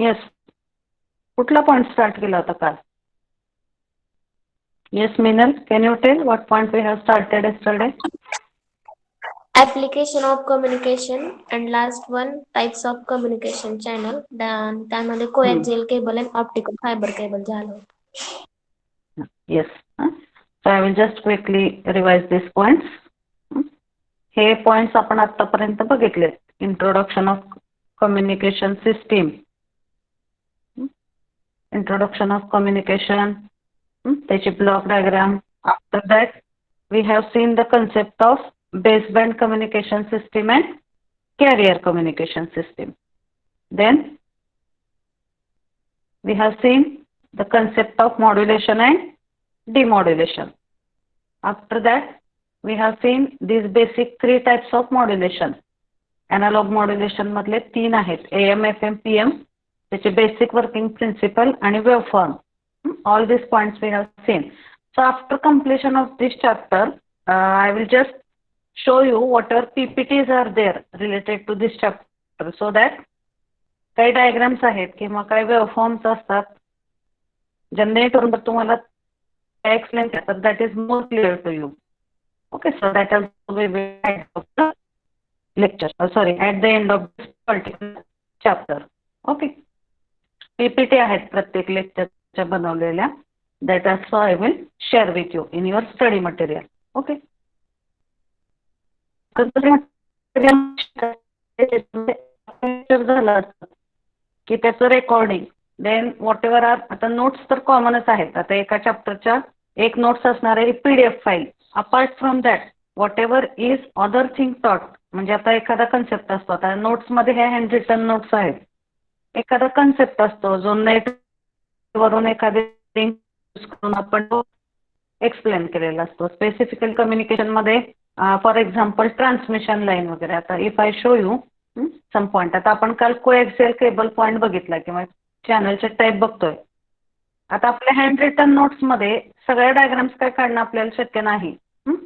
Yes, कुठला point start केला होता काल? Yes Minal, can you tell what point we have started yesterday? Application of communication and last one types of communication channel. त्यामध्ये coaxial cable and optical fiber cable झालं. Yes. So I will just quickly revise these points. हे points आपण आतापर्यंत बघितले. Introduction of communication system, introduction of communication, त्याची block diagram. After that we have seen the concept of baseband communication system and carrier communication system. Then we have seen the concept of modulation and demodulation. After that, we have seen these basic three types of modulation. Analog modulation मधले तीन आहेत, AM, FM, PM, त्याचे basic working principle आणि waveform. All these points we have seen. So after completion of this chapter, I will just show you whatever PPTs are there related to this chapter, so that काही diagrams आहेत किंवा काही waveforms असतात जनरेटरवर तुम्हाला explain करतात, that is more clear to you. Okay, so that is lecture, sorry, at the end of this particular chapter. Okay, PPT आहेत प्रत्येक लेक्चरच्या बनवलेल्या, that also I will share with you in your study material. Okay, झालं असतं की त्याचं recording, then whatever are, आता notes तर कॉमनच आहेत. आता एका चॅप्टरच्या एक नोट्स असणार आहे PDF file. Apart from that what ever is other thing taught, म्हणजे आता एखादा कन्सेप्ट असतो, आता नोट्समध्ये हे हँड रिटन नोट्स आहेत. एखादा कन्सेप्ट असतो जो नेट वरून एखादी लिंक यूज करून आपण एक्सप्लेन केलेला असतो. स्पेसिफिकल कम्युनिकेशनमध्ये फॉर एक्झाम्पल ट्रान्समिशन लाईन वगैरे. आता if I show you some point, आता आपण काल कोएक्सियल केबल पॉईंट बघितला किंवा चॅनलचे टाईप बघतोय. आता आपल्या हँड रिटन नोट्समध्ये सगळ्या डायग्राम्स काय काढणं आपल्याला शक्य नाही,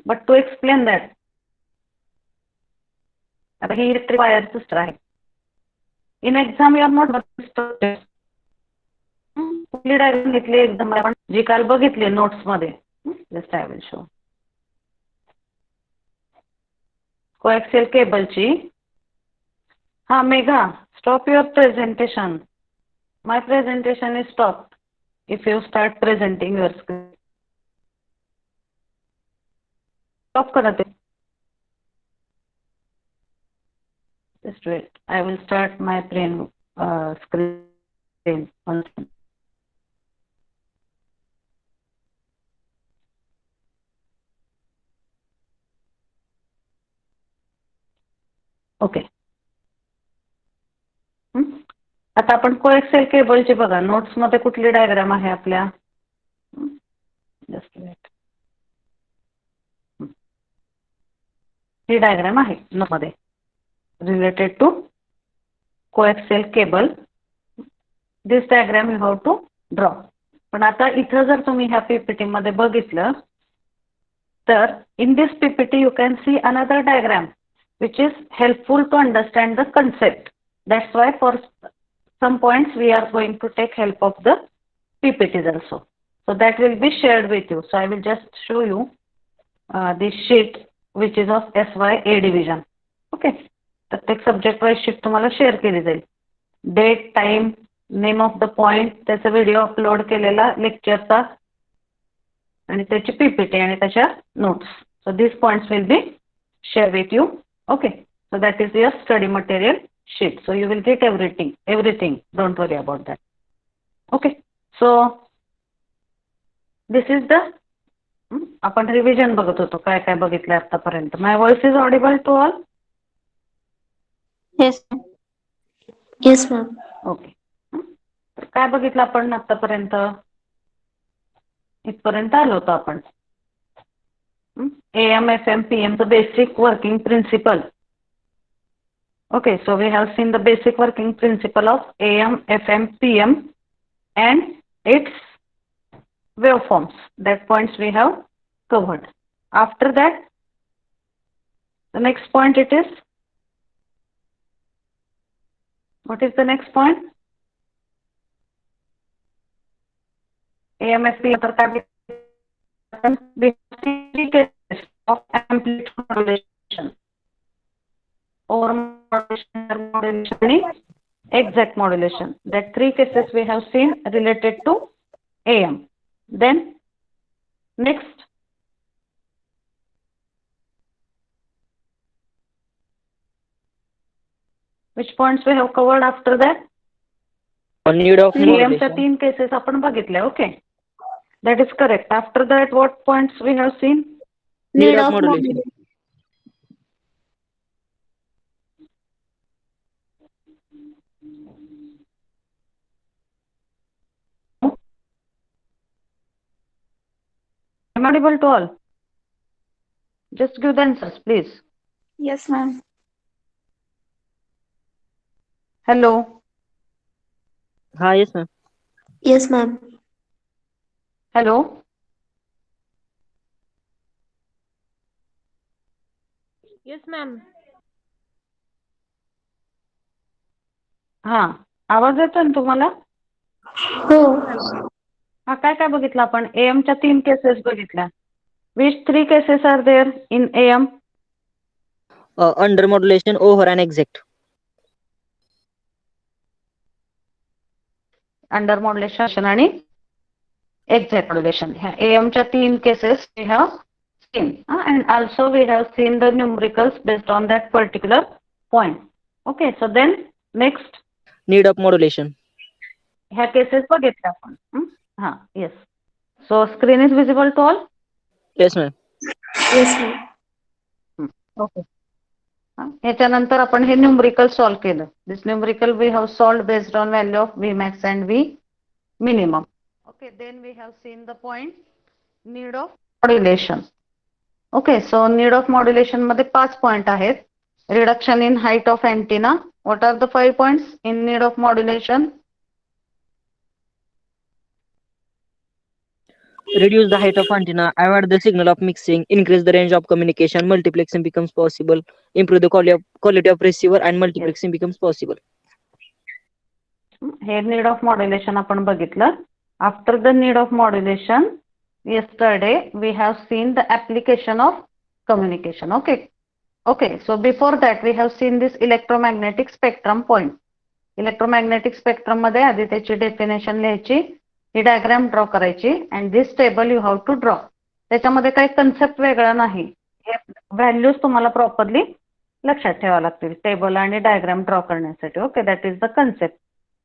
बट टू एक्सप्लेन दॅट, आता ही इलेक्ट्रिक वायर सिस्टर आहे. इन एक्झाम युआर नॉट कुठली डायग्राम घेतली एकदम आपण जी काल बघितली नोट्समध्ये. Just I will show coaxial केबलची. हा Megha, stop your presentation. My presentation is stopped if you start presenting your screen. Stop करा ते. Just wait. I will start my screen. Okay. आता आपण कोएक्सियल केबलची बघा नोट्समध्ये कुठली डायग्राम आहे आपल्या. Just wait. ही डायग्राम आहे नोटमध्ये related to coaxial cable. This diagram you have to draw. पण आता इथं जर तुम्ही ह्या पीपीटी मध्ये बघितलं तर in this PPT you can see another diagram which is helpful to understand the concept. That's why for some points we are going to take help of the PPTs also. So that will be shared with you. So I will just show you this sheet which is of SYA division. Okay. प्रत्येक subject wise sheet तुम्हाला share केली जाईल. Date, time, name of the point, त्याचा video upload केलेला लेक्चरचा आणि त्याची PPT आणि त्याच्या notes. So this points will be share with you. Okay, so that is your study material sheet. So you will get everything. Don't worry about that. Okay, so this is the आपण revision बघत होतो काय काय बघितलं आतापर्यंत. My voice is audible to all? Yes ma'am. ओके, काय बघितलं आपण आतापर्यंत? इथपर्यंत आलो होतो आपण. AM, FM, PM, the basic working principle. Okay, so we have seen the basic working principle of AM, FM, PM and its waveforms. That points we have covered. After that, the next point it is, what is the next point? AMFP तर काय we have three cases of amplitude modulation, over modulation and exact modulation. That three cases we have seen related to AM. Then next, which points we have covered after that? Need of AM च्या modulation. 3 cases आपण बघितल्या. Okay, that is correct. After that, what points we have seen? Need of modulation. Am I audible to all? Just give the answers, please. Yes, ma'am. Hello. Yes, ma'am. Yes, ma'am. Hello. Yes, ma'am. हा, आवाज येतो ना तुम्हाला? हो. हा, काय काय बघितलं आपण? AM च्या 3 केसेस बघितल्या. Which 3 cases are there in AM? Under modulation, over and exact. Under modulation आणि exact modulation. ह्या AM च्या 3 cases we have seen, and also we have seen the numericals based on that particular point. Okay, so then next, Need of modulation. ह्या cases बघितल्या आपण. हा, yes. So screen is visible to all? Yes, ma'am. Yes, ma'am. Okay. याच्यानंतर आपण हे numerical solve केलं. This numerical we have solved based on value of V max and V minimum. Okay, then we have seen the point need of modulation. Okay, so need of modulation मध्ये 5 point आहेत. Reduction in height of antenna. What are the 5 points in need of modulation? Reduce the height of antenna, avoid the signal of mixing, increase the range of communication, multiplexing becomes possible, improve the quality of receiver, and multiplexing becomes possible. हे need of modulation आपण बघितलं. After the need of modulation, yesterday we have seen the application of communication. Okay, so before that we have seen this electromagnetic spectrum point. Electromagnetic spectrum मध्ये आधी त्याची definition लिहायची, ही diagram draw करायची, and this table you have to draw. त्याच्यामध्ये काही concept वेगळा नाही. हे व्हॅल्यूज तुम्हाला प्रॉपरली लक्षात ठेवावं लागतील टेबल आणि डायग्राम ड्रॉ करण्यासाठी. Okay, that is the concept.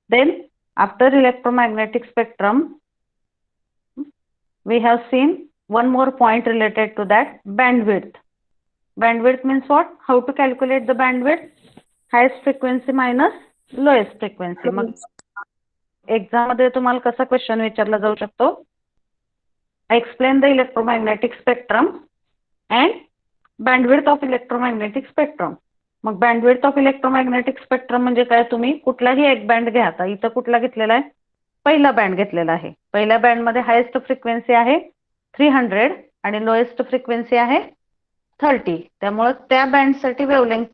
Then after electromagnetic spectrum, we have seen one more point related to that, bandwidth. Bandwidth means what? How to calculate the bandwidth? Highest frequency minus lowest frequency. Mug exam मध्ये तुम्हाला कसा question विचारला जाऊ शकतो? Explain the electromagnetic spectrum and bandwidth of electromagnetic spectrum. Mug bandwidth of electromagnetic spectrum म्हणजे काय? तुम्ही कुठलाही एक बँड घ्या. आता इथं कुठला घेतलेला आहे? पहिला बँड घेतलेला आहे. पहिल्या बँड मध्ये हायेस्ट फ्रिक्वेन्सी आहे 300 आणि लोएस्ट फ्रिक्वेन्सी आहे 30. त्यामुळे त्या बँडसाठी वेव्हलेंथ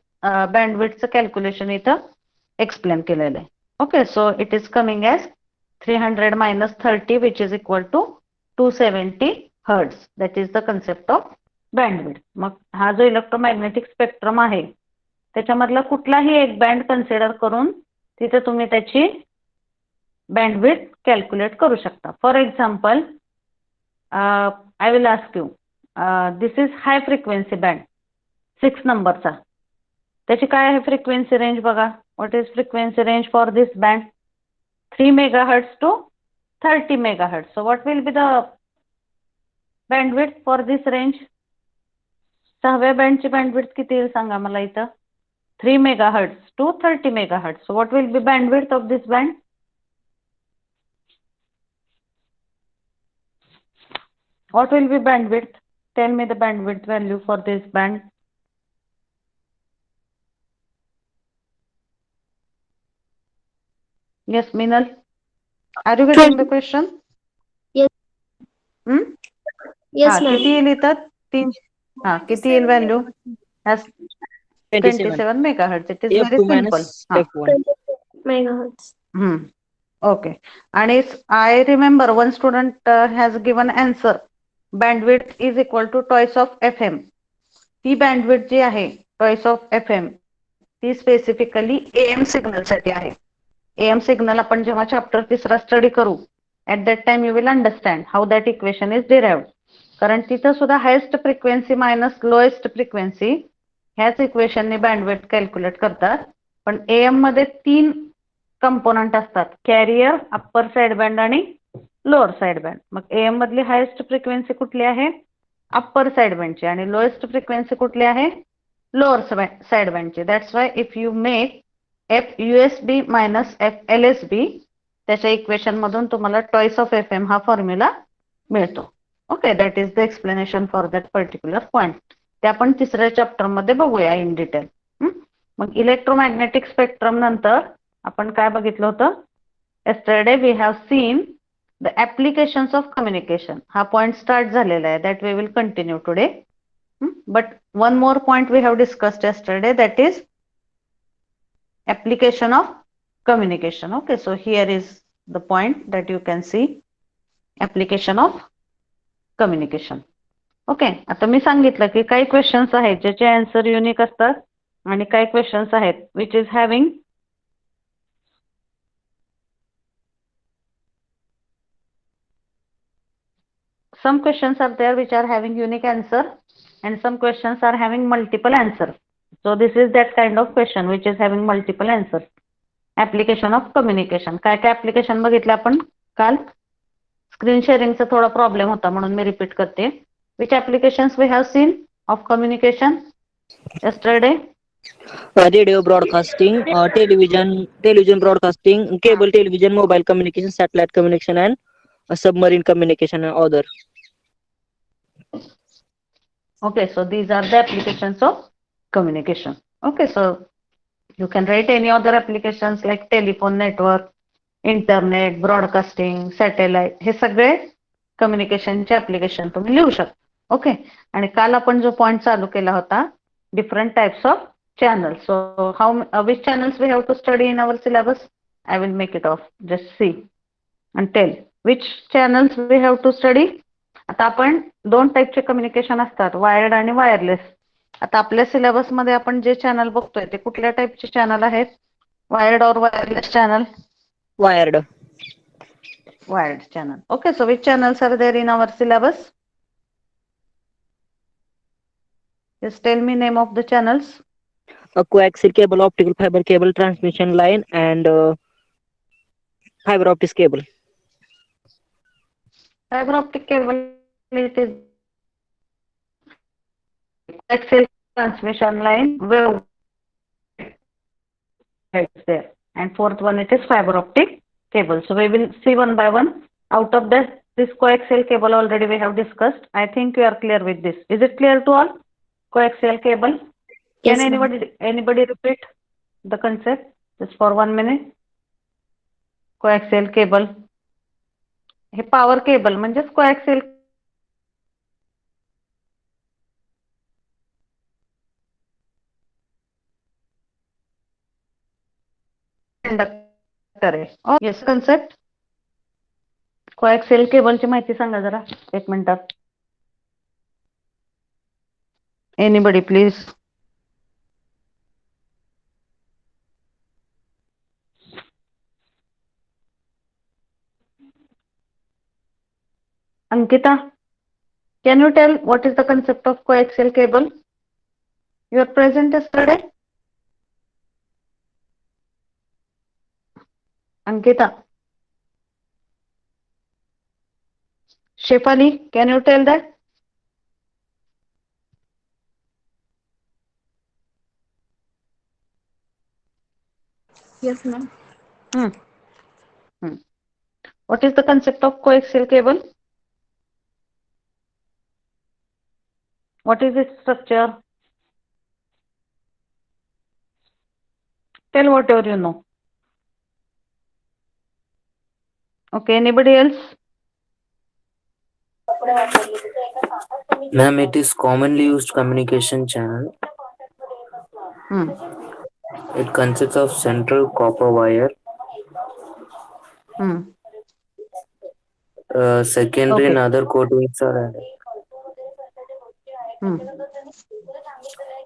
बँडविड्थचं कॅल्क्युलेशन इथं एक्सप्लेन केलेलं आहे. Okay, so it is coming as 300 minus 30 which is equal to 270 Hz. That is the concept of bandwidth. मग हा जो इलेक्ट्रोमॅग्नेटिक स्पेक्ट्रम आहे त्याच्यामधला कुठलाही एक बँड कन्सिडर करून तिथे तुम्ही त्याची बँडविड्थ कॅल्क्युलेट करू शकता. For example, I will ask you, this is high frequency band 6 नंबरचा. त्याची काय आहे फ्रिक्वेन्सी रेंज बघा. What is frequency range for this band? 3 MHz to 30 MHz. So what will be the bandwidth for this range? सहाव्या बँडची bandwidth किती येईल सांगा मला इथं? 3 MHz to 30 MHz. So what will be bandwidth of this band? What will be bandwidth? Tell me the bandwidth value for this band. Yes, Minal. Are you getting the question? Yes. Yes, किती ma'am. येईल इथं? 3. किती येईल value? 27 MHz. It is very F2 simple. minus F1. 20 megahertz. Okay. And it's, I remember one student has given answer. Bandwidth is equal to twice of FM. ती bandwidth जी आहे twice of FM ती specifically AM signal साठी आहे. AM signal आपण जेव्हा chapter तिसरा study करू at that time you will understand how that equation is derived. कारण तिथं सुद्धा highest frequency minus lowest frequency ह्याच इक्वेशनने बँडविड्थ कॅल्क्युलेट करतात. पण AM मध्ये 3 कंपोनंट असतात, कॅरियर, अप्पर साइड बँड आणि लोअर साइड बँड. मग AM मधली हायेस्ट फ्रिक्वेन्सी कुठली आहे? अप्पर साइड बँडची. आणि लोएस्ट फ्रिक्वेन्सी कुठली आहे? लोअर साइड बँडची. That's why if you make F USB minus F LSB त्याच्या इक्वेशन मधून तुम्हाला टॉइस ऑफ FM हा फॉर्म्युला मिळतो. Okay, that is the explanation for that particular point. ते आपण तिसऱ्या चॅप्टर मध्ये बघूया इन डिटेल. मग इलेक्ट्रोमॅग्नेटिक स्पेक्ट्रम नंतर आपण काय बघितलं होतं? yesterday we have seen the applications of communication. हा पॉइंट स्टार्ट झालेला आहे. That we will continue today. But one more point we have discussed yesterday, that is application of communication. Okay, so here is the point that you can see, application of communication. Okay, आता मी सांगितलं की काही questions आहेत ज्याचे answer unique असतात आणि काही questions आहेत which is having some questions are there which are having unique answer and some questions are having multiple answer. So this is that kind of question which is having multiple answer. Application of communication. काय काय application बघितले आपण काल? Screen शेअरिंगचा थोडा problem होता म्हणून मी repeat करते. Which applications we have seen of communication yesterday? Radio broadcasting, television broadcasting, cable television, mobile communication, satellite communication, and submarine communication and other. Okay, so these are the applications of communication. Okay, so you can write any other applications like telephone network, internet, broadcasting, satellite. हे सगळे कम्युनिकेशनचे application तुम्ही लिहू शकता. Okay, आणि काल आपण जो point चालू केला होता, different types of channels. So which channels we have to study in our syllabus? I will make it off. Just see and tell which channels we have to study. आता आपण 2 टाइपचे communication असतात, wired आणि wireless. आता आपल्या syllabus मध्ये आपण जे channel बघतोय ते कुठल्या टाइपचे चॅनल आहेत? वायर्ड और wireless channel? Wired. Wired channel. Okay, so which channels are there in our syllabus? Just tell me name of the channels. A coaxial cable, optical fiber cable, transmission line, and fiber optic cable. Fiber optic cable, it is coaxial transmission line, wave it's there. And fourth one, it is fiber optic cable. So we will see one by one. Out of that, this coaxial cable already we have discussed. I think you are clear with this. Is it clear to all? Coaxial cable. Yes, Can ma'am. anybody repeat the concept just for 1 minute? Coaxial cable. Hey power cable म्हणजेच coaxial conductor आहे. Yes, concept. Coaxial केबलची माहिती सांगा जरा 1 मिनिटात. Anybody please. Ankita, can you tell what is the concept of coaxial cable? You are present yesterday? Ankita. Shefali, can you tell that? Yes, ma'am. What is the concept of coaxial cable? What is its structure? Tell whatever you know. Okay, anybody else? Ma'am, it is commonly used communication channel. It consists of central copper wire Hmm. Secondary and Okay. other coatings are added. Hmm.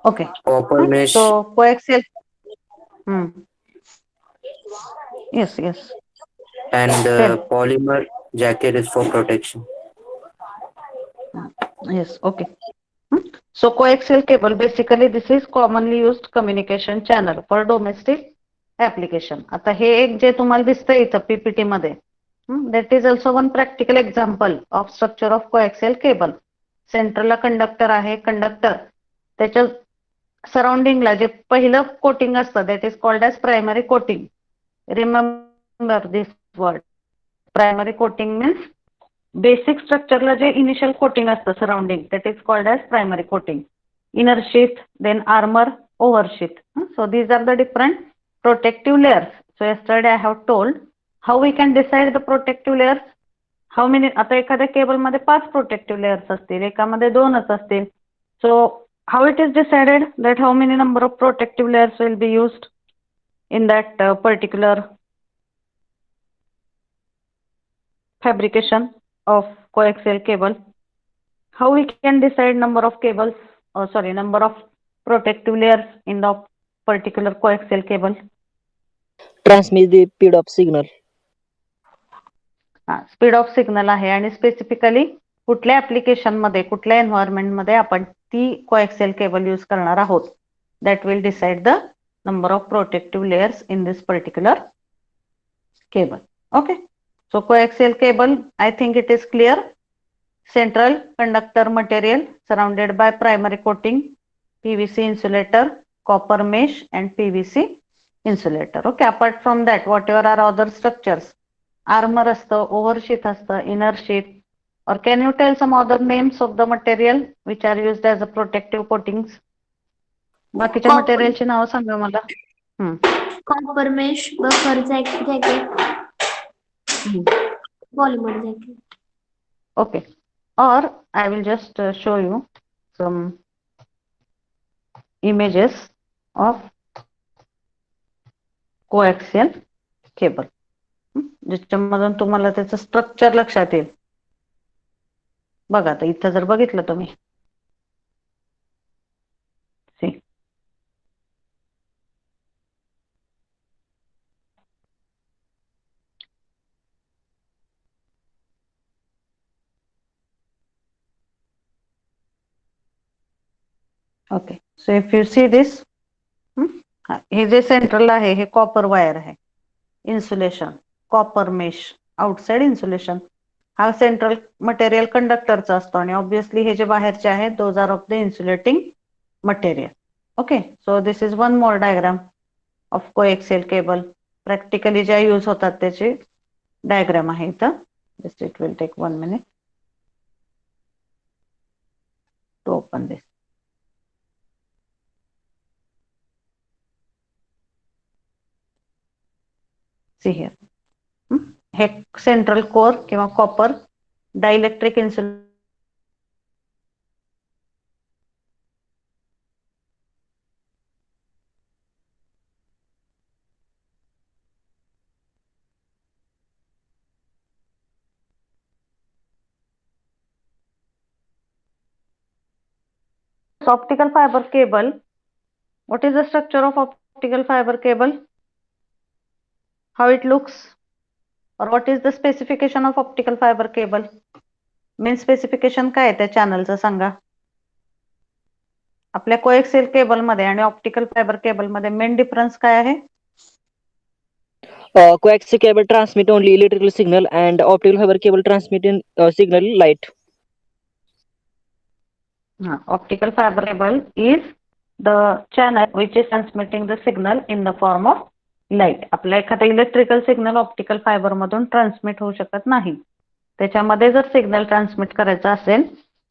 Okay. Copper Fine. mesh So coaxial. Hmm. Yes. Yes. and Tell. polymer jacket is for protection. Yes. Okay. Hmm. So coaxial cable, basically this is commonly used communication channel for domestic application. आता हे एक जे तुम्हाला दिसतंय इथं PPT मध्ये, that is also one practical example of structure of coaxial cable. सेंटरला conductor आहे, conductor त्याच्या सराउंडिंगला जे पहिलं कोटिंग असतं that is called as primary coating. Remember this word. Primary coating means basic स्ट्रक्चरला जे इनिशियल कोटिंग असतं surrounding that is called as primary coating. Inner sheath, then armor, oversheath. So these are the different protective layers. So yesterday I have told how we can decide the protective layers. How many, आता एखाद्या cable मध्ये 5 protective layers असतील, एकामध्ये 2च असतील. So how it is decided that how many number of protective layers will be used in that particular fabrication of coaxial cable? How we can decide number of cables, number of protective layers in the particular coaxial cable? Transmit the speed of signal. Speed of signal आहे आणि specifically कुठल्या application मध्ये, कुठल्या environment मध्ये आपण ती coaxial cable use करणार आहोत, that will decide the number of protective layers in this particular cable. Okay, so coaxial cable, I think it is clear. Central conductor material surrounded by primary coating, PVC insulator, copper mesh and PVC insulator. Okay, apart from that, whatever are other structures, armor असतं, oversheath असतं, inner sheath, or can you tell some other names of the material which are used as a protective coatings? बाकीच्या मटेरियलची नावं सांगा मला. Copper mesh, buffer jacket, polymer jacket. Okay, or I will just show you some images of coaxial cable, ज्याच्यामधून तुम्हाला त्याचं structure लक्षात येईल. बघा, आता इथं जर बघितलं तुम्ही, see, okay, so if you see this, हे जे सेंट्रल आहे हे कॉपर वायर आहे, insulation, copper mesh, outside insulation. हा सेंट्रल मटेरियल कंडक्टरचा असतो आणि ऑब्विसली हे जे बाहेरचे आहेत those are of the insulating material. Okay, so this is one more diagram of coaxial cable. Practically ज्या यूज होतात त्याचे डायग्राम आहे इथं. Just it will take 1 minute to open this. See here. हे सेंट्रल कोर किंवा copper dielectric insulation optical fiber cable. What is the structure of optical fiber cable? How it looks, or what is the specification of optical fiber cable? Main specification काय आहे त्या चॅनलचं सांगा. आपल्या coaxial cable मध्ये आणि optical fibre cable मध्ये main difference काय आहे? Coaxial cable transmit only electrical signal and optical fiber cable transmit in signal light. Optical fiber cable is the channel which is transmitting the signal in the form of light. आपला एखादा electrical signal optical fibre मधून transmit होऊ शकत नाही. त्याच्यामध्ये जर signal transmit करायचा असेल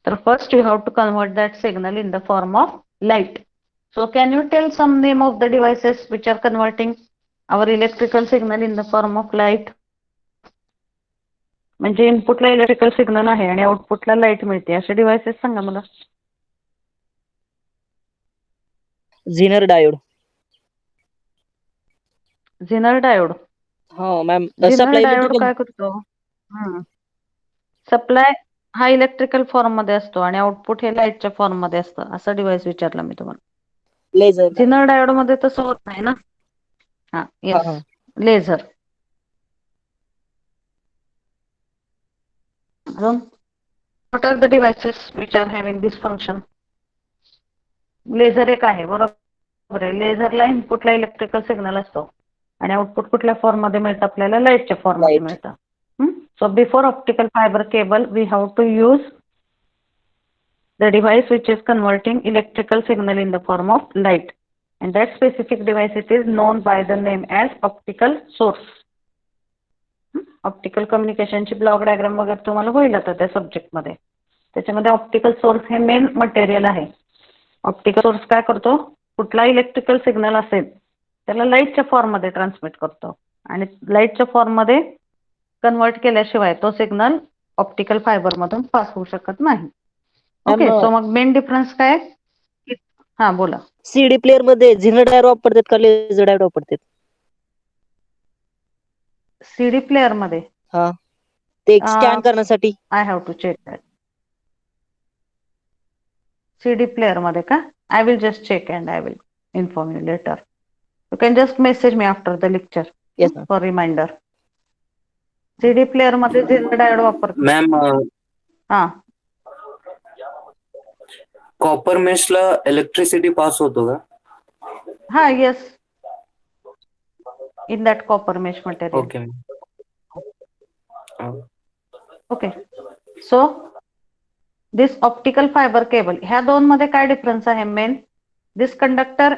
तर first you have to convert that signal in the form of light. So can you tell some name of the devices which are converting our electrical signal in the form of light? म्हणजे इनपुटला electrical signal आहे आणि आउटपुटला light मिळते, असे devices सांगा मला. Zener diode. Zener diode. हो ma'am झिनर supply diode electrical काय करतो? सप्लाय हा इलेक्ट्रिकल फॉर्म मध्ये असतो आणि आउटपुट हे लाईटच्या फॉर्म मध्ये असतं. असा डिव्हाइस विचारला मी तुम्हाला. लेझर. झिनर डायोड मध्ये तसं होत नाही ना. हा हा येस, हा लेझर. अजून what are the devices which are having this function? Laser एक आहे बरोबर आहे. लेझरला इनपुटला इलेक्ट्रिकल सिग्नल असतो आणि आउटपुट कुठल्या फॉर्म मध्ये मिळतं आपल्याला? लाईटच्या फॉर्म मध्ये लाईट. मिळतं. So before optical fibre cable we have to use the device which is converting electrical signal in the form of light, and that specific device it is known by the name as optical source. Optical कम्युनिकेशनची block diagram वगैरे तुम्हाला होईल आता त्या subject मध्ये. त्याच्यामध्ये optical source हे main material आहे. ऑप्टिकल सोर्स काय करतो? कुठला इलेक्ट्रिकल सिग्नल असेल त्याला लाईटच्या फॉर्म मध्ये ट्रान्समिट करतो आणि लाईटच्या फॉर्म मध्ये कन्वर्ट केल्याशिवाय तो सिग्नल ऑप्टिकल फायबर मधून पास होऊ शकत नाही. ओके, सो मग मेन डिफरन्स काय? हा बोला. सीडी प्लेअर मध्ये झिनर डायोड वापरतात का लेझर डायोड वापरतात? सीडी प्लेअर मध्ये हा ते स्कॅन करण्यासाठी. I have to check that. CD player मध्ये का? I will just check and I will inform you later. You can just message me after the lecture yes ma'am. For reminder. CD player मध्ये zener diode वापरतो. Ma'am हा copper मेशला electricity pass होतो का? हा yes, in that copper mesh material. Okay ma'am. Okay, so this optical fiber cable, ह्या दोन मध्ये काय डिफरन्स आहे main? This conductor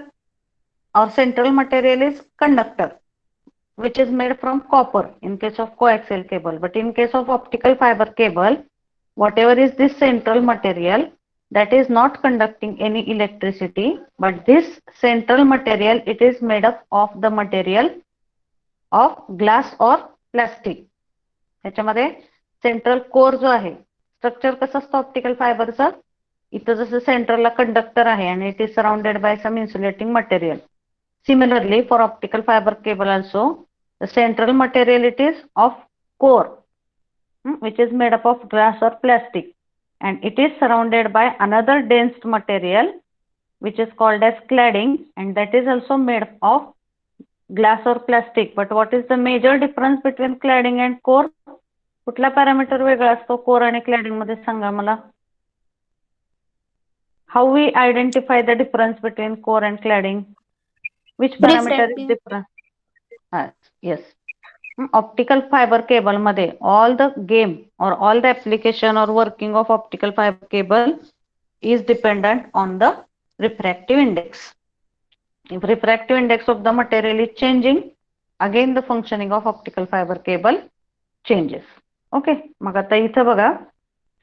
or central material is conductor which is made from copper in case of coaxial cable, but in case of optical fiber cable whatever is this central material that is not conducting any electricity, but this central material it is made up of the material of glass or plastic. त्याच्यामध्ये central core जो आहे, structure कसं असतं optical फायबरचं? इथं जसं सेंटरला conductor आहे आणि it is surrounded by some insulating material. Similarly for optical fibre cable also the central material it is of core which is made up of glass or plastic, and it is surrounded by another dense material which is called as cladding, and that is also made of glass or plastic. But what is the major difference between cladding and core? कुठला parameter वेगळा असतो core आणि cladding मध्ये? सांगा मला. How we identify the difference between core and cladding? Which parameter is different? Yes, optical fibre cable मध्ये all the game or all the application or working of optical fiber cable is dependent on the refractive index. If refractive index of the material is changing, again the functioning of optical fiber cable changes. Okay, मग आता इथं बघा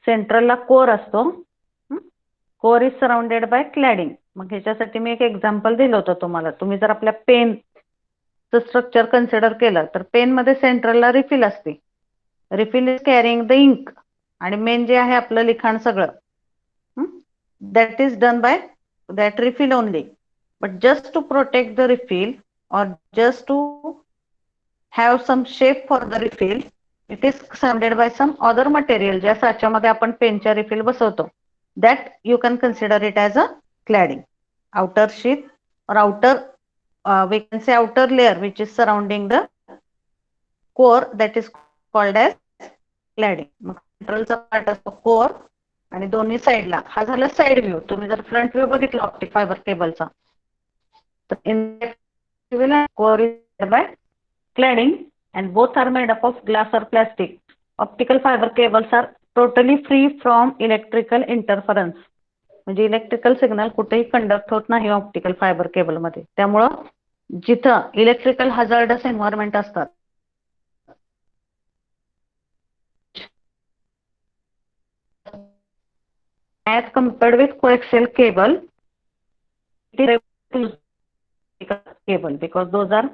सेंट्रलला core असतो. Core is surrounded by cladding. मग ह्याच्यासाठी मी एक एक्झाम्पल दिलं होतं तुम्हाला. तुम्ही जर आपल्या पेनचं स्ट्रक्चर कन्सिडर केलं तर पेन मध्ये सेंट्रलला रिफिल असते. Refill is carrying the ink आणि मेन जे आहे आपलं लिखाण सगळं that is done by that refill only. But just to protect the refill or just to have some shape for the refill, it is surrounded by some other material. ज्या साच्यामध्ये आपण पेनच्या refill बसवतो, that you can consider it as a cladding. Outer sheath or outer we can say outer layer which is surrounding the core, that is called as cladding. मग centralचा part असतो core आणि दोन्ही साइडला. हा झाला साइड व्ह्यू. तुम्ही जर फ्रंट व्ह्यू बघितला ऑप्टिक फायबर केबलचा तर in core is by cladding and both are made up of glass or plastic. Optical fiber cables are totally free from electrical interference. म्हणजे इलेक्ट्रिकल सिग्नल कुठेही conduct होत नाही optical fibre cable मध्ये. त्यामुळं जिथं electrical hazardous environment असतात as compared with coaxial cable, it is cable because those are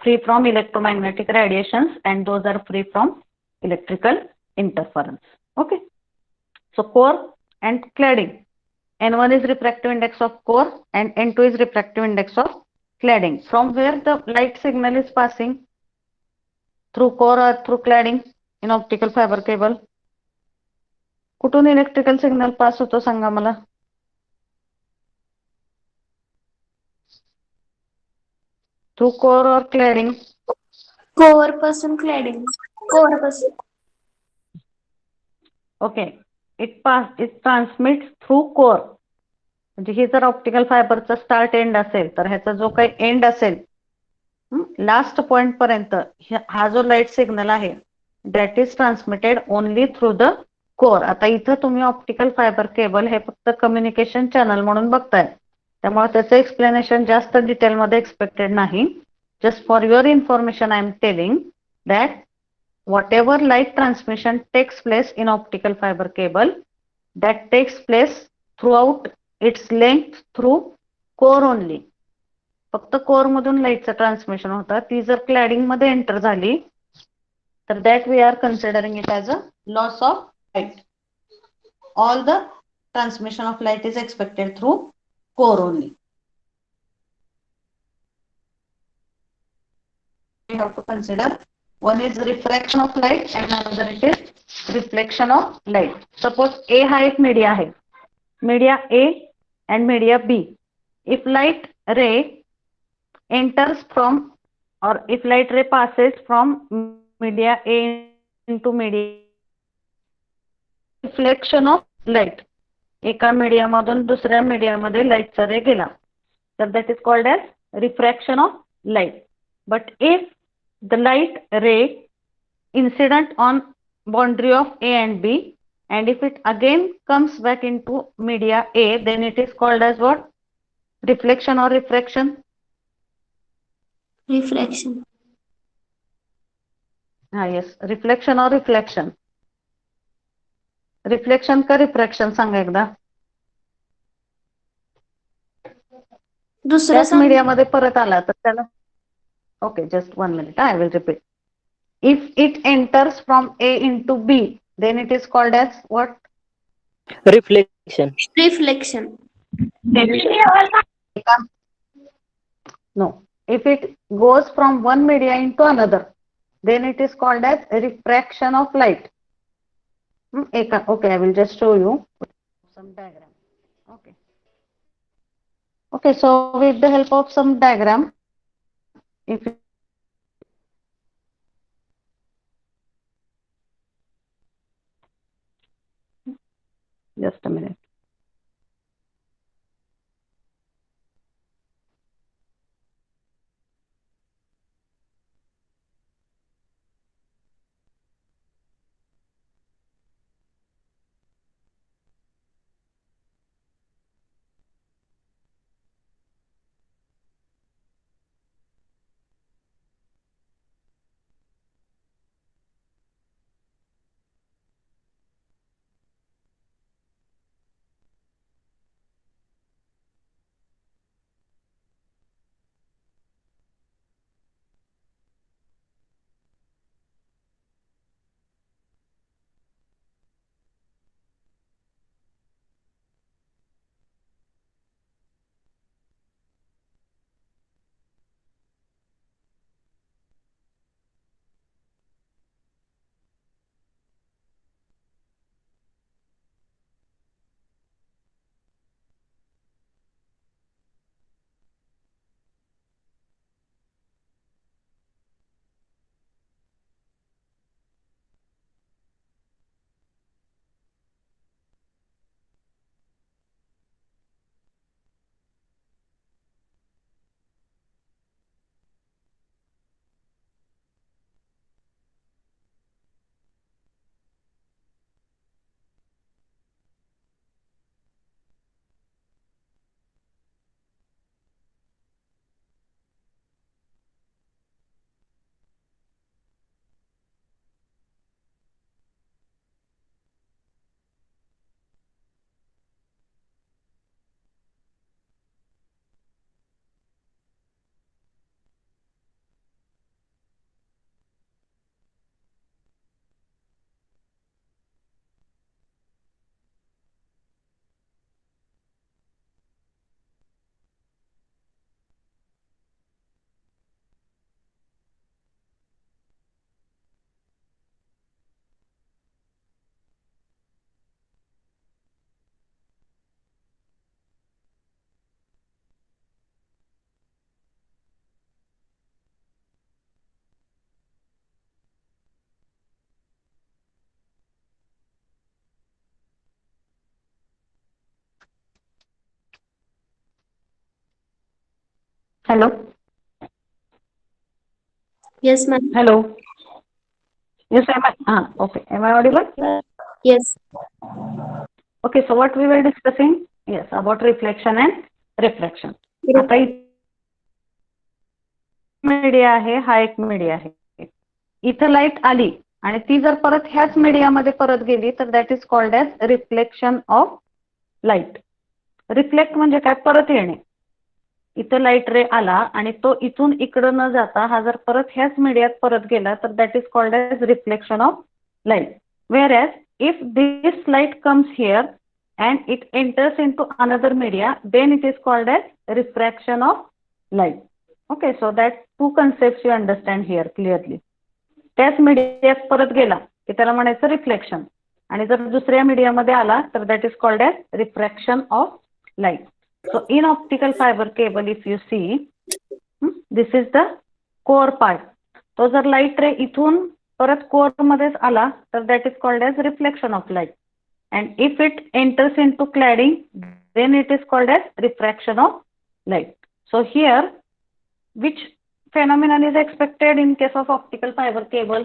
free from electromagnetic radiations and those are free from electrical interference. Okay, so core and cladding. N1 is refractive index of core and N2 is refractive index of cladding. From where the light signal is passing, through core or through cladding in optical fiber cable? कुठून electrical signal pass होतो सांगा मला. Through core और क्लॅडिंग. Core पासून क्लॅडिंग. Core पासून. Okay. It transmit through core. म्हणजे हे जर optical फायबरचा start and असेल तर ह्याचा जो काही एंड असेल लास्ट पॉइंट पर्यंत हा जो लाईट सिग्नल आहे that is transmitted only through the core. आता इथं तुम्ही ऑप्टिकल फायबर केबल हे फक्त कम्युनिकेशन चॅनल म्हणून बघताय, त्यामुळे त्याचं एक्सप्लेनेशन जास्त डिटेलमध्ये एक्सपेक्टेड नाही. Just for your information I am telling that whatever light transmission takes place in optical fiber cable that takes place throughout its length through core only. फक्त core मधून लाईटचं transmission होतं. ती जर क्लॅडिंग मध्ये एंटर झाली तर that we are considering it as a loss of light. All the transmission of light is expected through core only. We have to consider one is refraction of light and another it is reflection of light. Suppose A हा एक media आहे, media A and media B. If light ray enters from or if light ray passes from media A into media, reflection of light. एका media मधून दुसऱ्या media मध्ये लाईटचा रे गेला तर that is called as refraction of light. But if the light ray incident on boundary of A and B and if it again comes back into media A, then it is called as what? Reflection or refraction? Reflection. Yes, reflection or reflection. Reflection का refraction सांगा एकदा. दुसरं त्याच सांग. Media मध्ये परत आला तर त्याला okay just 1 minute I will repeat. If it enters from A into B, then it is called as what? Reflection. Reflection. No. If it goes from one media into another, then it is called as refraction of light. Okay, I will just show you some diagram. Okay. Okay, so with the help of some diagram, if just a minute. Hello? Yes, ma'am. Hello? Yes, okay. Am I audible? Yes. Okay, so what we were discussing? Yes, about reflection and refraction. आता media आहे, हा एक media आहे. इथं light आली आणि ती जर परत ह्याच मीडियामध्ये परत गेली तर that is called as reflection of light. Reflect म्हणजे काय? परत येणे. इथं लाईट रे आला आणि तो इथून इकडं न जाता हा जर परत ह्याच मीडियात परत गेला तर that is called as reflection of light. Whereas if this light comes here and it enters into another media, then it is called as refraction of light. Okay, so that two concepts you understand here clearly. त्याच मीडियात परत गेला की त्याला म्हणायचं reflection, आणि जर दुसऱ्या मीडियामध्ये आला तर that is called as refraction of light. So in optical fiber cable, if you see, this is the core part. तो जर लाईट रे इथून परत कोर मध्येच आला तर that is called as reflection of light, and if it enters into cladding then it is called as refraction of light. So here which phenomenon is expected in case of optical fiber cable?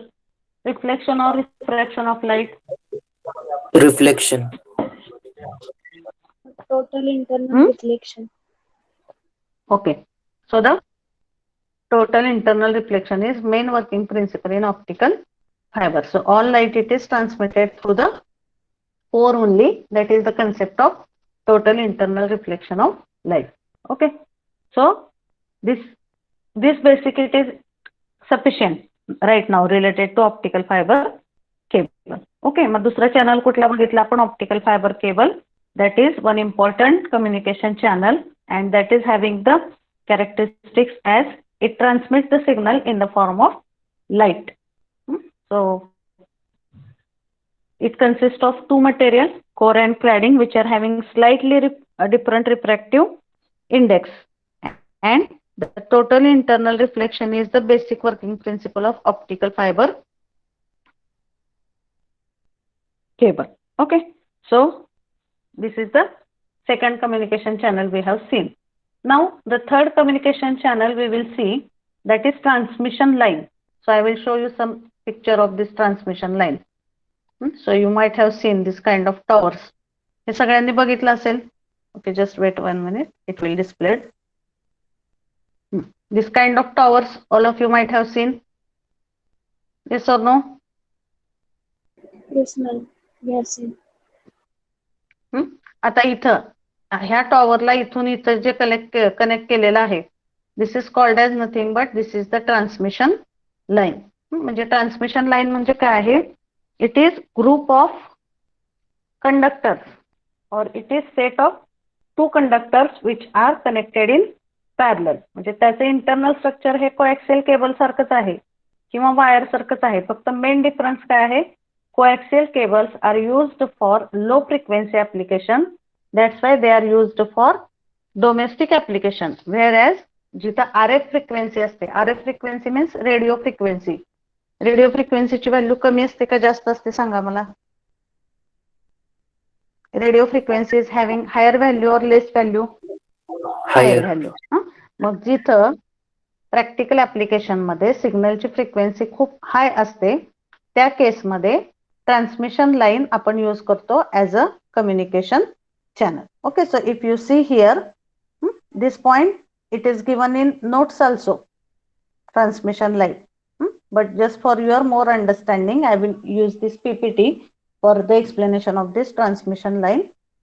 Reflection or refraction of light? Reflection. Total internal reflection. Okay, so the total internal reflection is main working principle in optical fiber. So all light it is transmitted through the core only. That is the concept of total internal reflection of light. Okay, so this basic it is sufficient right now related to optical fiber cable. Okay, मग दुसरा channel कुठला बघितला आपण? Optical fibre cable. That is one important communication channel and that is having the characteristics as it transmits the signal in the form of light. So it consists of two materials, core and cladding, which are having slightly different refractive index, and the total internal reflection is the basic working principle of optical fiber cable. Okay, so this is the second communication channel we have seen. Now the third communication channel we will see, that is transmission line. So I will show you some picture of this transmission line. So you might have seen this kind of towers. हे सगळ्यांनी बघितलं असेल. Okay, just wait 1 minute, it will display. This kind of towers all of you might have seen. Yes or no? Yes, ma'am. We have seen. आता इथं ह्या टॉवरला इथून इथं जे connect केलेलं आहे, this is called as nothing but this is the transmission line. म्हणजे transmission line म्हणजे काय आहे? It is group of conductors और it is set of two conductors which are connected in parallel. म्हणजे त्याचे इंटरनल स्ट्रक्चर हे coaxial cable सारखंच आहे किंवा वायर सारखंच आहे, फक्त मेन डिफरन्स काय आहे? Coaxial cables are used for low frequency application. That's why they are used for domestic application. Whereas जिथं RF frequency असते, RF frequency means radio frequency. Radio frequency ची व्हॅल्यू कमी असते का जास्त असते सांगा मला? Radio frequency is having higher value or less value? Higher value. मग जिथं प्रॅक्टिकल ऍप्लिकेशन मध्ये सिग्नलची फ्रिक्वेन्सी खूप हाय असते त्या केसमध्ये ट्रान्समिशन लाईन आपण यूज करतो as a communication channel. Okay, so if you see here, this point it is given in notes also, transmission line. But just for your more understanding, I will use this PPT for the explanation of this transmission line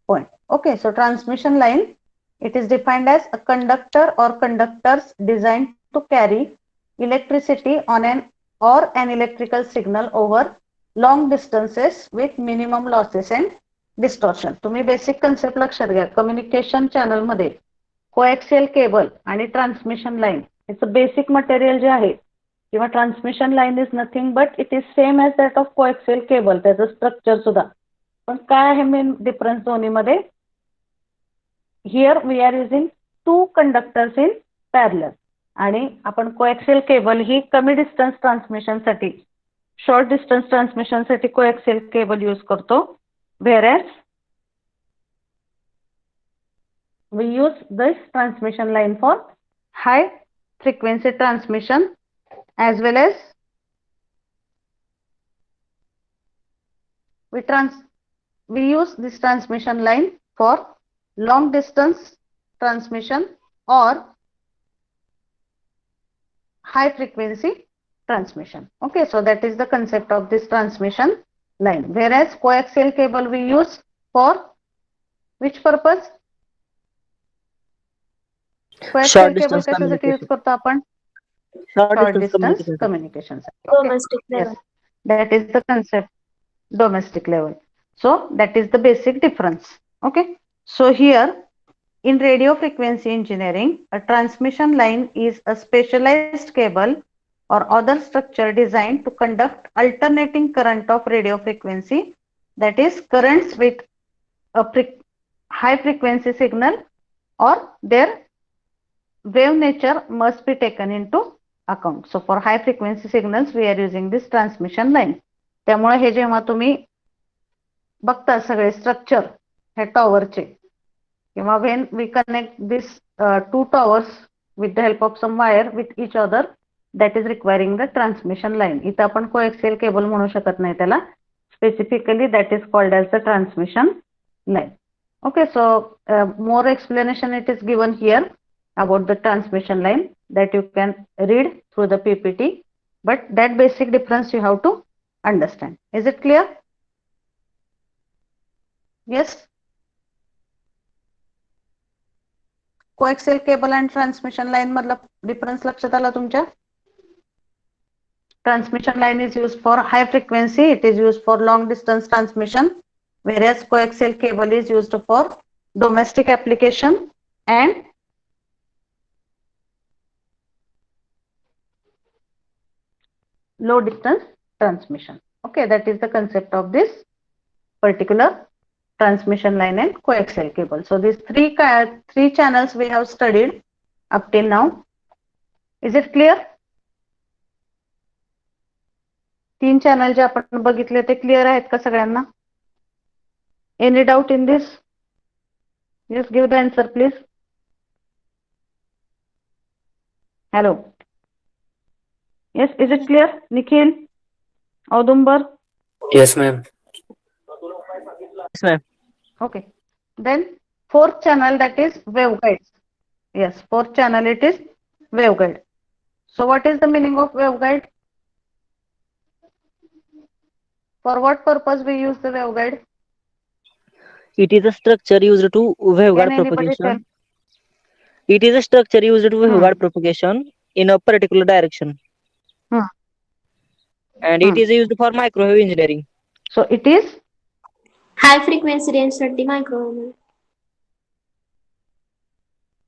point. Okay, so transmission line, it is defined as a conductor or conductors designed to carry electricity on an electrical signal over long distances with minimum losses and distortion. तुम्ही basic concept लक्षात घ्या. Communication channel मध्ये coaxial cable आणि transmission line याचं basic material जे आहे किंवा transmission line is nothing but it is same as that of coaxial cable, त्याचं स्ट्रक्चर सुद्धा. पण काय आहे मेन डिफरन्स दोन्हीमध्ये? Here we are using two conductors in parallel, आणि आपण कोएक्सियल केबल ही कमी डिस्टन्स ट्रान्समिशनसाठी, शॉर्ट डिस्टन्स ट्रान्समिशनसाठी कोएक्सियल केबल यूज करतो. Whereas we use this transmission line for high frequency transmission as well as we use this transmission line for long distance transmission or high frequency transmission. Okay, so that is the concept of this transmission line. Whereas coaxial cable we use for which purpose? Short coaxial cable distance कशासाठी use communication. करतो आपण? Short Short distance distance communication. communication साठी. Okay. Domestic Yes, level. that is the concept, domestic level. So that is the basic difference. Okay. So here in radio frequency engineering, a transmission line is a specialized cable or other structure designed to conduct alternating current of radio frequency, that is currents with a high frequency signal or their wave nature must be taken into account. So for high frequency signals we are using this transmission line. त्यामुळे हे जेव्हा तुम्ही बघता सगळे structure हे टॉवरचे किंवा when we connect this two towers with the help of some wire with each other, that is requiring the transmission line. इथं आपण coaxial cable म्हणू शकत नाही त्याला. Specifically that is called as the transmission line. Okay, so more explanation it is given here about the transmission line that you can read through the PPT, but that basic difference you have to understand. Is it clear? Yes. Coaxial cable and transmission line मधला difference लक्षात आला तुमच्या? Transmission line is used for high frequency, it is used for long distance transmission, whereas coaxial cable is used for domestic application and low distance transmission. Okay, that is the concept of this particular transmission line and coaxial cable. So these three channels we have studied up till now. Is it clear? तीन channel जे आपण बघितले ते clear आहेत का सगळ्यांना? Any doubt in this? Just give the answer please. Hello. Yes, is it clear? Nikhil, Audumbar? Yes, ma'am. Yes, ma'am. Okay. Then fourth channel, that is waveguides. Yes, fourth channel it is waveguide. So what is the meaning of waveguide? For what purpose we use the waveguide? It is a structure used to waveguide Can anybody tell? propagation. It is a structure used to waveguide propagation in a particular direction. And it is used for microwave engineering. So it is High frequency range साठी microwave.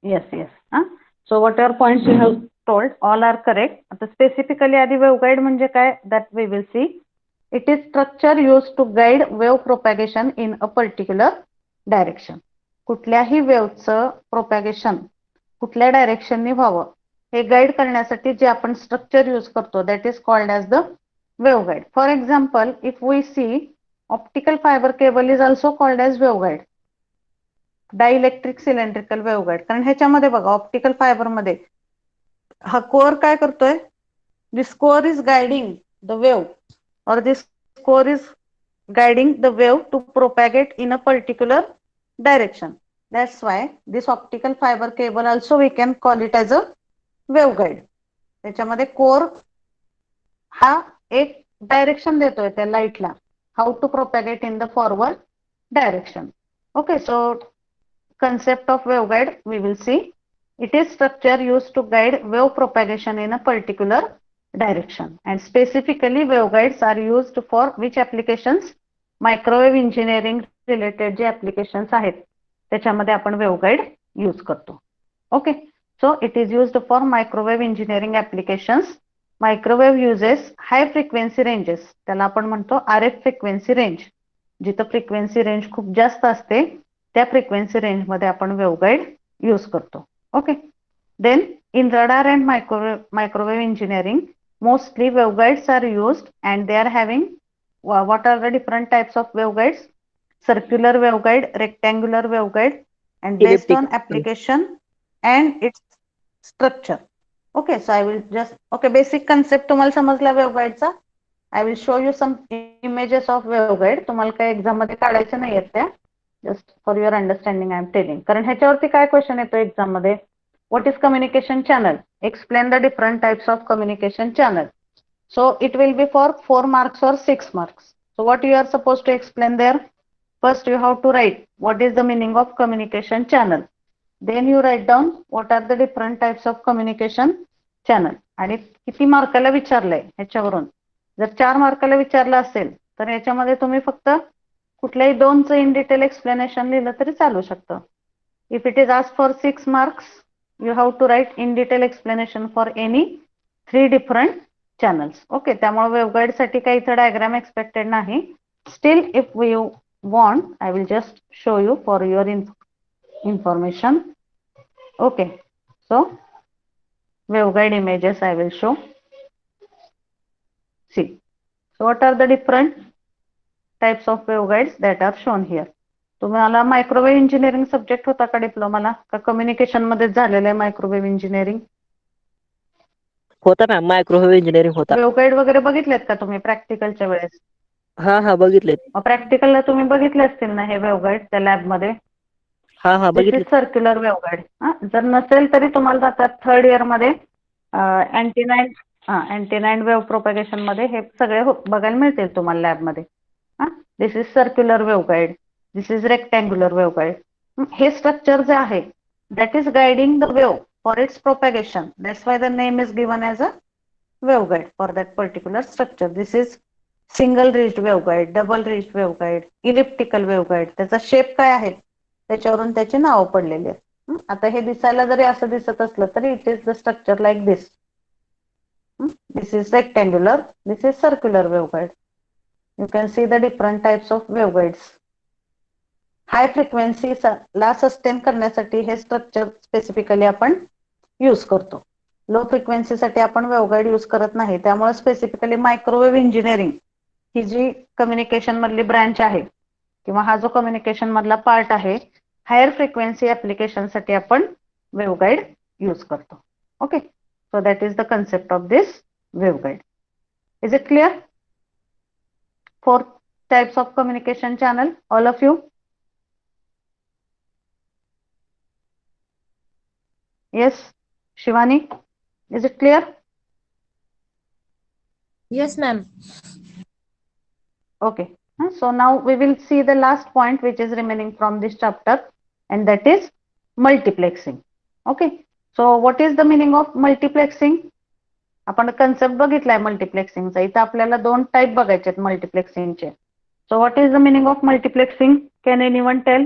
yes. So whatever points you have told, all are correct. आता specifically आधी waveguide म्हणजे काय? That we will see. It is structure used to guide wave propagation in a particular direction. कुठल्याही वेव्हचं propagation कुठल्या डायरेक्शनने व्हावं हे guide करण्यासाठी जे आपण structure use करतो that is called as the waveguide. For example, if we see optical fiber cable is also called as waveguide. Dielectric cylindrical waveguide. कारण ह्याच्यामध्ये बघा optical fibre मध्ये हा कोअर काय करतोय? This core is guiding the wave or this core is guiding the wave to propagate in a particular direction. That's why this optical fiber cable also we can call it as a waveguide. त्याच्यामध्ये core हा एक direction देतोय त्या लाईटला, how to propagate in the forward direction. Okay, so concept of waveguide we will see. It is structure used to guide wave propagation in a particular direction, and specifically waveguides are used for which applications? Microwave engineering related J applications आहेत त्याच्यामध्ये आपण waveguide use करतो. Okay, so it is used for microwave engineering applications. Microwave uses high frequency ranges, त्याला आपण म्हणतो RF frequency range. जिथं frequency range खूप जास्त असते त्या frequency range मध्ये आपण waveguide use करतो. Okay, then in radar and microwave engineering, mostly waveguides are used and they are having what are the different types of waveguides? Circular waveguide, rectangular waveguide, and based Elliptic. on application and its structure. Okay, so I will just, okay, basic concept तुम्हाला समजला वेव्हगाईडचा. I will show you some images of waveguide. तुम्हाला काही exam मध्ये काढायच्या नाही आहेत त्या. Just for your understanding I am telling. कारण ह्याच्यावरती काय क्वेश्चन येतो एक्झाम मध्ये? What is communication channel? Explain the different types of communication channel. So it will be for 4 marks or 6 marks. So what you are supposed to explain there? First you have to write what is the meaning of communication channel. Then you write down what are the different types of communication channel. आणि किती मार्काला विचारलंय ह्याच्यावरून. जर 4 मार्काला विचारलं असेल तर याच्यामध्ये तुम्ही फक्त कुठल्याही 2चं इन डिटेल एक्सप्लेनेशन लिहिलं तरी चालू शकतं. If it is asked for 6 marks, you have to write in detail explanation for any 3 different channels. Okay, त्यामुळे वेव्हगाईड साठी काही इथं डायग्राम एक्सपेक्टेड नाही. Still, if you want, I will just show you for your information. Okay, so waveguide images I will show. See, so what are the different types of waveguides that are shown here? तुम्हाला microwave engineering subject होता का डिप्लोमाला? का communication मध्येच झालेलं आहे microwave engineering? होता ma'am, microwave engineering होता. Waveguide वगैरे बघितलेत का तुम्ही प्रॅक्टिकलच्या वेळेस? हा बघितले. प्रॅक्टिकलला तुम्ही बघितले असतील ना हे वेव्हगाईड त्या लॅबमध्ये? हा बघितले. Circular waveguide. जर नसेल तरी तुम्हाला जातात 3rd इयर मध्ये अँटीनाईन वेव्ह प्रोपॅगेशन मध्ये हे सगळे बघायला मिळतील तुम्हाला लॅबमध्ये. This is circular waveguide, this is rectangular waveguide. हे स्ट्रक्चर जे आहे that is guiding the wave for its propagation. That's why the name is given as a waveguide for that particular structure. This is single ridged waveguide, double ridged waveguide, elliptical waveguide. त्याचा shape काय आहे त्याच्यावरून त्याची नावं पडलेली आहेत. आता हे दिसायला जरी असं दिसत असलं तरी it is the structure like this. This is rectangular, this is circular waveguide. You can see the different types of waveguides. High फ्रिक्वेन्सीला सस्टेन करण्यासाठी हे स्ट्रक्चर स्पेसिफिकली आपण यूज करतो. लो फ्रिक्वेन्सीसाठी आपण वेव्हगाईड यूज करत नाही. त्यामुळे स्पेसिफिकली मायक्रोवेव्ह इंजिनिअरिंग ही जी कम्युनिकेशन मधली ब्रँच आहे किंवा हा जो कम्युनिकेशन मधला पार्ट आहे, हायर फ्रिक्वेन्सी ऍप्लिकेशन साठी आपण वेव्हगाईड यूज करतो. Okay, so that is the concept of this waveguide. Is it clear? 4 types of communication channel, all of you? Yes, Shivani, is it clear? Yes, ma'am. Okay, so now we will see the last point which is remaining from this chapter, and that is multiplexing. Okay, so what is the meaning of multiplexing? आपण concept बघितलाय मल्टिप्लेक्सिंगचा. इथं आपल्याला 2 type बघायचे आहेत मल्टिप्लेक्सिंगचे. So what is the meaning of multiplexing? Can anyone tell?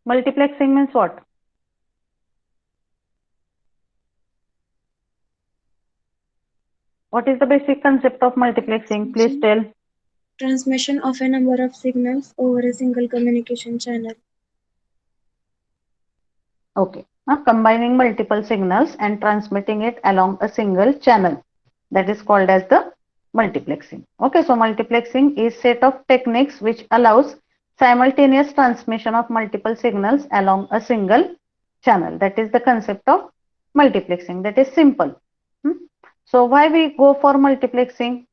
Multiplexing means what? What is the basic concept of multiplexing? Please tell. Transmission of a number of signals over a single communication channel. Okay. Combining multiple signals and transmitting it along a single channel. That is called as the multiplexing. Okay, so multiplexing is set of techniques which allows simultaneous transmission of multiple signals along a single channel. That is the concept of multiplexing. That is simple. So why we go for multiplexing,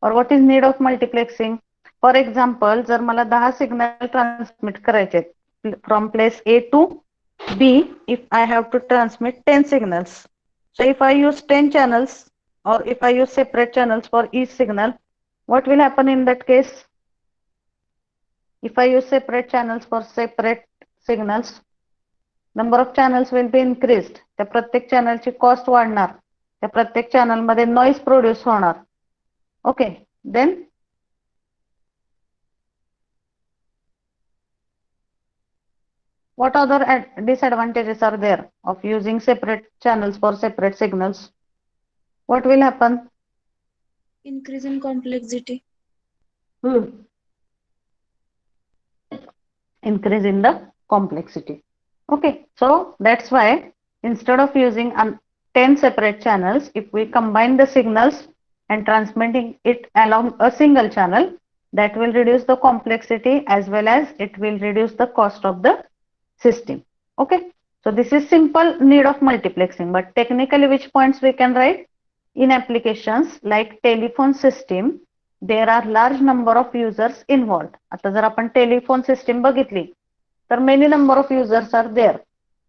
or what is need of multiplexing? For example, जर मला 10 signal transmit करायचे from place A to B, if I have to transmit 10 signals. So if I use 10 channels or if I use separate channels for each signal, what will happen in that case? If I use separate channels for separate signals, number of channels will be increased. त्या प्रत्येक चॅनलची cost वाढणार. त्या प्रत्येक channel मध्ये noise produce होणार. Okay, then what other disadvantages are there of using separate channels for separate signals? What will happen? Increase in complexity. Increase in the complexity. Okay, so that's why instead of using 10 separate channels, if we combine the signals and transmitting it along a single channel, that will reduce the complexity as well as it will reduce the cost of the system. Okay, so this is simple need of multiplexing, but technically which points we can write? In applications like telephone system, there are large number of users involved. आता जर आपण telephone system बघितली तर many number of users are there.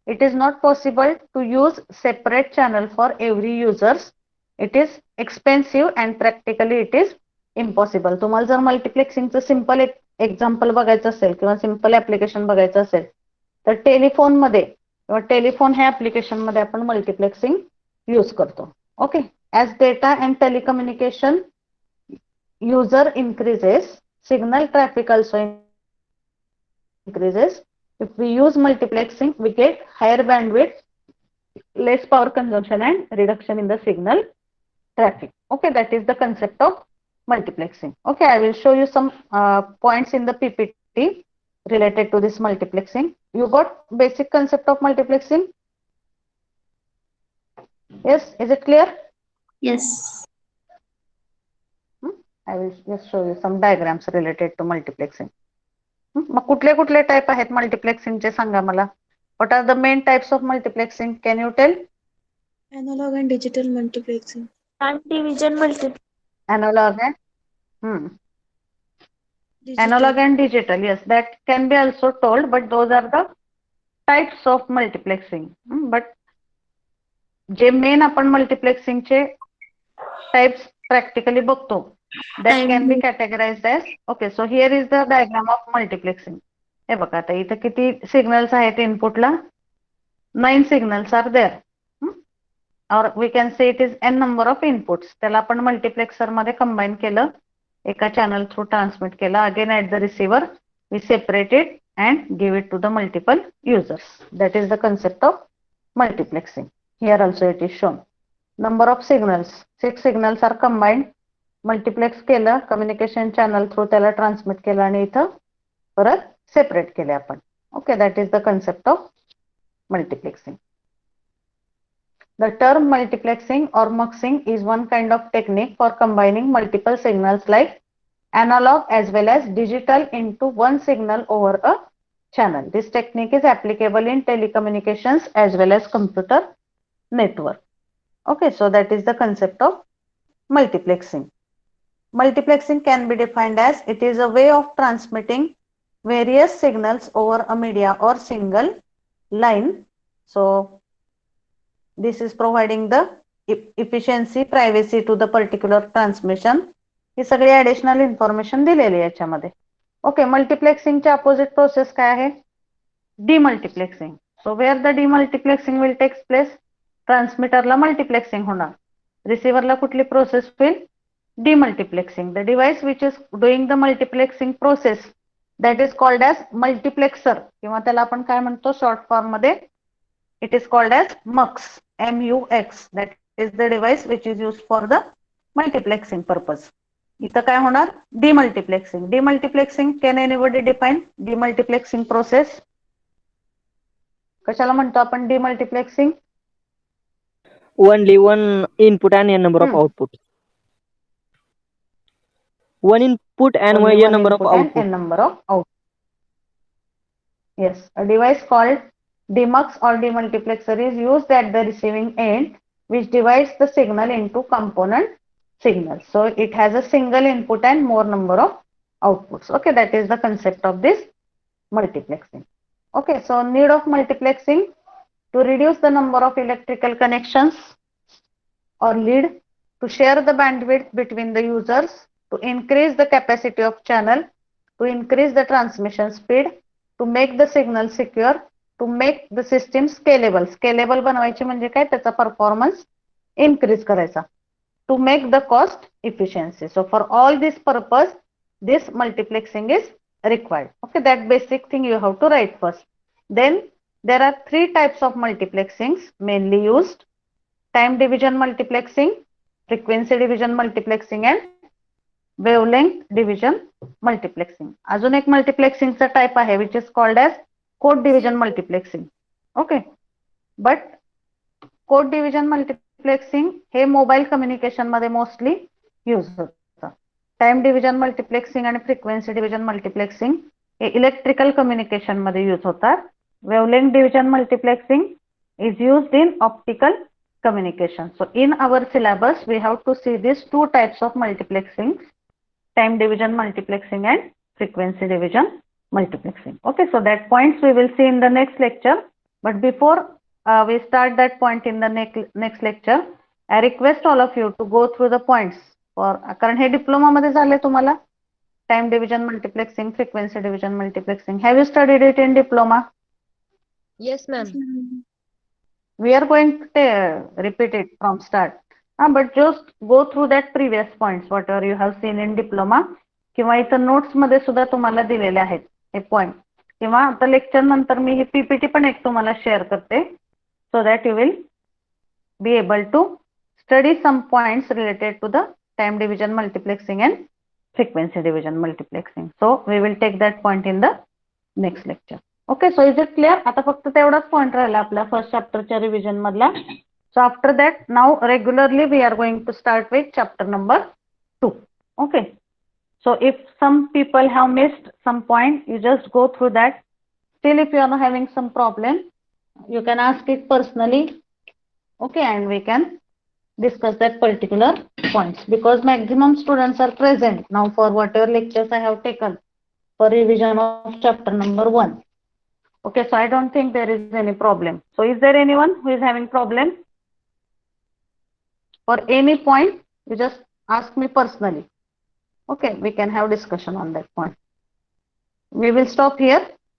It is not possible to use separate channel for every users. It is expensive and practically it is impossible. तुम्हाला जर मल्टिप्लेक्सिंगचं simple एक example बघायचं असेल किंवा सिंपल ऍप्लिकेशन बघायचं असेल तर टेलिफोन मध्ये किंवा टेलिफोन ह्या ऍप्लिकेशन मध्ये आपण मल्टिप्लेक्सिंग यूज करतो. Okay, as data and telecommunication user increases, signal traffic also increases. If we use multiplexing, we get higher bandwidth, less power consumption and reduction in the signal traffic. Okay, that is the concept of multiplexing. Okay, I will show you some points in the PPT related to this multiplexing. You got basic concept of multiplexing? Yes, is it clear? Yes. I will just show you some diagrams related to multiplexing. मग कुठले कुठले type आहेत मल्टिप्लेक्सिंगचे सांगा मला. What are the main types of multiplexing? Can you tell? Analog and digital multiplexing. Time division Analog and Digital. analog and digital. Yes, that can be also told, but those are the types of multiplexing. But J main आपण मल्टिप्लेक्सिंगचे types practically बघतो, that can be categorized as. Okay, so here is the diagram of multiplexing. हे बघा आता इथे किती signals आहेत इनपुटला? 9 signals are there. Or we can say it is n number of inputs. त्याला आपण मल्टिप्लेक्सर मध्ये कंबाईन केलं, एका चॅनल थ्रू ट्रान्समिट केलं. Again at the receiver we separate it and give it to the multiple users. That is the concept of multiplexing. Here also it is shown. Number of signals. 6 signals are combined. Multiplex केलं, communication channel through त्याला transmit केलं आणि इथं परत separate केले आपण. Okay, that is the concept of multiplexing. The term multiplexing or muxing is one kind of technique for combining multiple signals like analog as well as digital into one signal over a channel. This technique is applicable in telecommunications as well as computer network. Okay, so that is the concept of multiplexing. Multiplexing can be defined as it is a way of transmitting various signals over a media or single line. So this is providing the efficiency, privacy to the particular transmission. ही सगळी additional information दिलेली आहे याच्यामध्ये. Okay, मल्टिप्लेक्सिंगचे opposite process काय आहे? Demultiplexing. So where the demultiplexing will takes place, ट्रान्समिटरला multiplexing होणार, रिसिव्हरला कुठली प्रोसेस होईल? Demultiplexing. The device which is doing the multiplexing process, that is called as multiplexer किंवा त्याला आपण काय म्हणतो शॉर्ट फॉर्म मध्ये, it is called as MUX, MUX. That is the device which is used for the multiplexing purpose. इथं काय होणार? Demultiplexing. Demultiplexing, can anybody define demultiplexing process? कशाला म्हणतो आपण demultiplexing? Only one input and n number of output. One input and Only n one number of input and output. n number of output. Yes, a device called demux or demultiplexer is used at the receiving end, which divides the signal into component signals. So it has a single input and more number of outputs. Okay, that is the concept of this multiplexing. Okay, so need of multiplexing to reduce the number of electrical connections or lead, to share the bandwidth between the users, to increase the capacity of channel, to increase the transmission speed, to make the signal secure, to make the system scalable. Scalable बनवायची म्हणजे काय? त्याचा performance increase करायचा. To make the cost efficiency. So for all this purpose, this multiplexing is required. Okay, that basic thing you have to write first. Then there are 3 types of multiplexings mainly used: time division multiplexing, frequency division multiplexing and wavelength division multiplexing. अजून एक मल्टिप्लेक्सिंगचा type आहे which is called as code division multiplexing. Okay, but code division multiplexing हे mobile communication मध्ये mostly use होतं. Time division multiplexing आणि frequency division multiplexing हे electrical communication मध्ये use होतात. wavelength division multiplexing is used in optical communication. So in our syllabus, we have to see these two types of multiplexing: time division multiplexing and frequency division multiplexing. Okay, so that points we will see in the next lecture. But before we start that point in the next lecture, I request all of you to go through the points for कारण हे diploma मध्ये झाले तुम्हाला time division multiplexing, frequency division multiplexing. Have you studied it in diploma? Yes, ma'am. We are going to repeat it from start. But just go through that previous points, whatever you have seen in diploma. किंवा इथं notes मध्ये सुद्धा तुम्हाला दिलेले आहेत हे point. किंवा आता lecture नंतर मी ही पीपीटी पण एक तुम्हाला शेअर करते, so that you will be able to study some points related to the time division multiplexing and frequency division multiplexing. So we will take that point in the next lecture. Okay, so is it clear? आता फक्त तेवढाच point राहिला आपल्या first चॅप्टरच्या revision मधला. So after that, now regularly we are going to start with chapter number 2. Okay. So if some people have missed some point, you just go through that. Still, if you are having some problem, you can ask it personally. Okay, and we can discuss that particular points, because maximum students are present now for whatever lectures I have taken for revision of chapter number 1. Okay, so I don't think there is any problem. So is there anyone who is having problem? For any point, you just ask me personally. Okay, we can have discussion on that point. We will stop here.